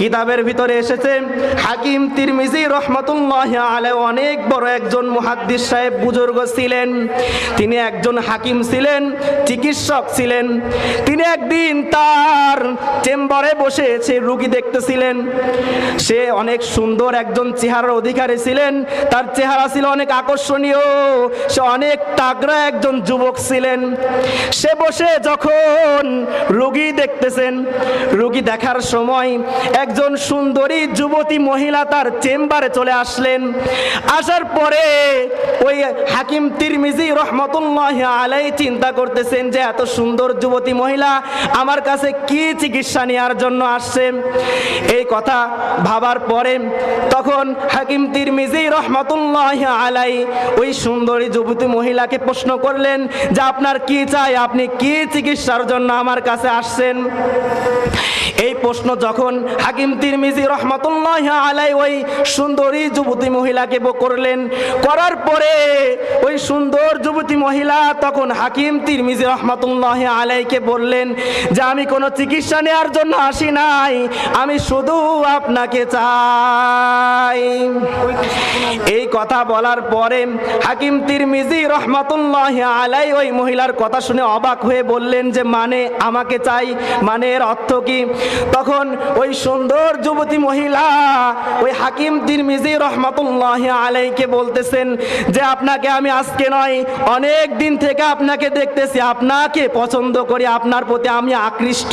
কিতাবের ভিতরে এসেছে হাকিম তিরমিজি রহমাতুল্লাহি আলাইহি অনেক বড় একজন মুহাদ্দিস সাহেব বুজুর্গ ছিলেন। তিনি একজন হাকিম ছিলেন, চিকিৎসক ছিলেন। তিনি একদিন তার চেম্বারে বসে সে রোগী দেখতেছিলেন। সে অনেক সুন্দর একজন চেহারার অধিকারী ছিলেন, তার চেহারা ছিল অনেক আকর্ষণীয়, সে অনেক তাগড়া একজন যুবক ছিলেন। সে বসে যখন রোগী দেখতেছেন, রোগী দেখার সময় একজন সুন্দরী যুবতী মহিলা তার চেম্বারে চলে আসলেন। আসার পরে ওই হাকিম তিরমিজি রহমাতুল্লাহি আলাইহি চিন্তা করতেছেন যে এত সুন্দর যুবতী মহিলা আমার কাছে কি চিকিৎসা নেওয়ার জন্য আসছে। এই কথা ভাবার পরে তখন হাকিম তিরমিজি রহমাতুল্লাহি আলাইহি ওই সুন্দরী যুবতী মহিলাকে প্রশ্ন করলেন যে আপনার কি চাই, আপনি কি চিকিৎসার জন্য আমার কাছে আসছেন। এই প্রশ্ন যখন হাকিম তিরমিজি রহমাতুল্লাহি আলাইহি ওই সুন্দরী যুবতী মহিলাকে করলেন, করার পরে ওই সুন্দর যুবতী মহিলা তখন হাকিম তিরমিজি রহমাতুল্লাহি আলাইহিকে বললেন যে আমি কোনো চিকিৎসা নেওয়ার জন্য আসি নাই, আমি শুধু আপনাকে চাই। এই কথা বলার পরে হাকিম তিরমিজি রহমাতুল্লাহি আলাইহি ওই মহিলার কথা শুনে অবাক হয়ে বললেন যে মানে আমাকে চাই, মানে এর অর্থ কি? তখন ওই সুন্দর যুবতী মহিলা ওই হাকিম তিরমিজি রহমাতুল্লাহি আলাইহিকে বলতেছেন যে আপনাকে আমি আজকে নয় অনেক দিন থেকে আপনাকে দেখতেছি, আপনাকে পছন্দ করি, আপনার প্রতি আমি আকৃষ্ট,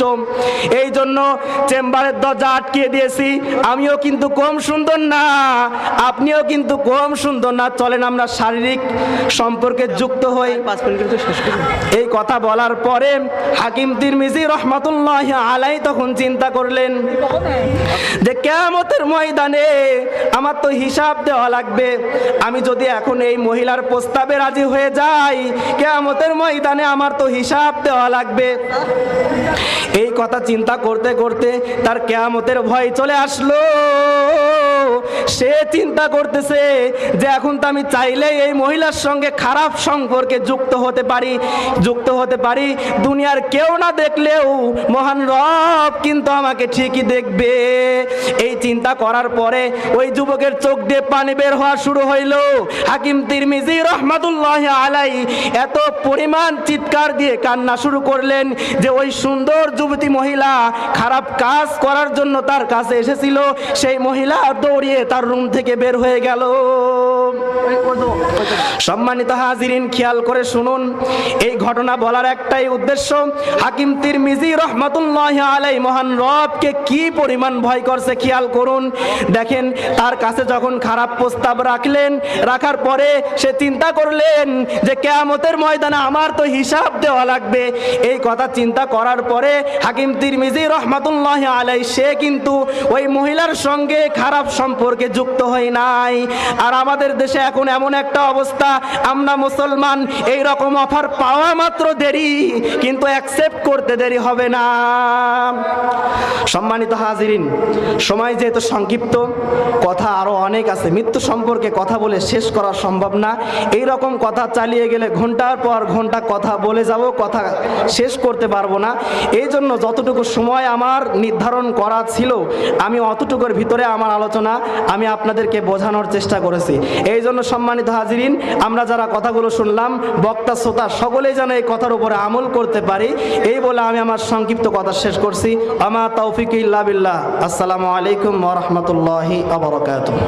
এই জন্য চেম্বারের দরজা আটকে দিয়েছি। আমিও কিন্তু কম সুন্দর না, আপনিও কিন্তু কম সুন্দর না, চলেন আমরা শারীরিক সম্পর্কে যুক্ত হই। এই কথা বলার পরে হাকিম তিরমিজি রহমাতুল্লাহি আলাইহি তখন চিন্তা করলেন যে কিয়ামতের ময়দানে আমার তো হিসাব দেওয়া লাগবে, আমি যদি এখন এই মহিলার প্রস্তাবে রাজি হয়ে যাই কিয়ামতের ময়দানে আমার তো হিসাব দেওয়া লাগবে। এই কথা চিন্তা করতে করতে তার কিয়ামতের ভয় চলে আসলো। সে চিন্তা করতেছে যে এখন তো আমি চাইলেই এই মহিলার সঙ্গে খারাপ সম্পর্কে যুক্ত হতে পারি, দুনিয়ার কেউ না দেখলেও মহান রব কিন্তু আমাকে ঠিকই দেখবে। এই চিন্তা করার পরে ওই যুবকের চোখ দিয়ে পানি বের হওয়া শুরু হইল। হাকিম তিরমিজি রহমাতুল্লাহি আলাইহি এত পরিমাণ চিৎকার দিয়ে কান্না শুরু করলেন যে ওই সুন্দর যুবতী মহিলা খারাপ কাজ করার জন্য তার কাছে এসেছিল, সেই মহিলা দৌড়িয়ে তার রুম থেকে বের হয়ে গেল। সম্মানিত হাজিরিন, খেয়াল করে শুনুন, এই ঘটনা বলার একটাই উদ্দেশ্য, হাকিম তিরমিজি রহমাতুল্লাহি আলাইহি মহান রবকে কি পরিমাণ ভয় করছে খেয়াল করুন। দেখেন তার কাছে যখন খারাপ প্রস্তাব রাখার পরে সে চিন্তা করলেন যে কিয়ামতের ময়দানে আমার তো হিসাব দেওয়া লাগবে। এই কথা চিন্তা করার পরে হাকিম তিরমিজি রহমাতুল্লাহি আলাইহি সে কিন্তু ওই মহিলার সঙ্গে খারাপ সম্পর্কে যুক্ত হয় নাই। আর আমাদের দেশে এখন এমন একটা অবস্থা, আমরা মুসলমান এই রকম অফার পাওয়া মাত্র দেরি, কিন্তু অ্যাকসেপ্ট করতে দেরি হবে না। সম্মানিত হাজিরিন, সময় যেহেতু সংক্ষিপ্ত, কথা আরো অনেক আছে, মৃত্যু সম্পর্কে কথা বলে শেষ করা সম্ভব না। এই রকম কথা চালিয়ে গেলে ঘন্টার পর ঘন্টা কথা বলে যাব, কথা শেষ করতে পারবো না। এই জন্য যতটুকু সময় আমার নির্ধারণ করা ছিল আমি অতটুকুর ভিতরে আমার আলোচনা আমি আপনাদেরকে বোঝানোর চেষ্টা করেছি। এই জন্য সম্মানিত হাজিরিন, আমরা যারা কথাগুলো শুনলাম, বক্তা শ্রোতা সকলেই যেন এই কথার উপরে আমল করতে পারি, এই বলে আমি আমার সংক্ষিপ্ত কথা শেষ করছি। আমা তৌফিক ইল্লা বিল্লাহ। আসসালামু আলাইকুম ওয়া রাহমাতুল্লাহি ওয়া বারাকাতুহু।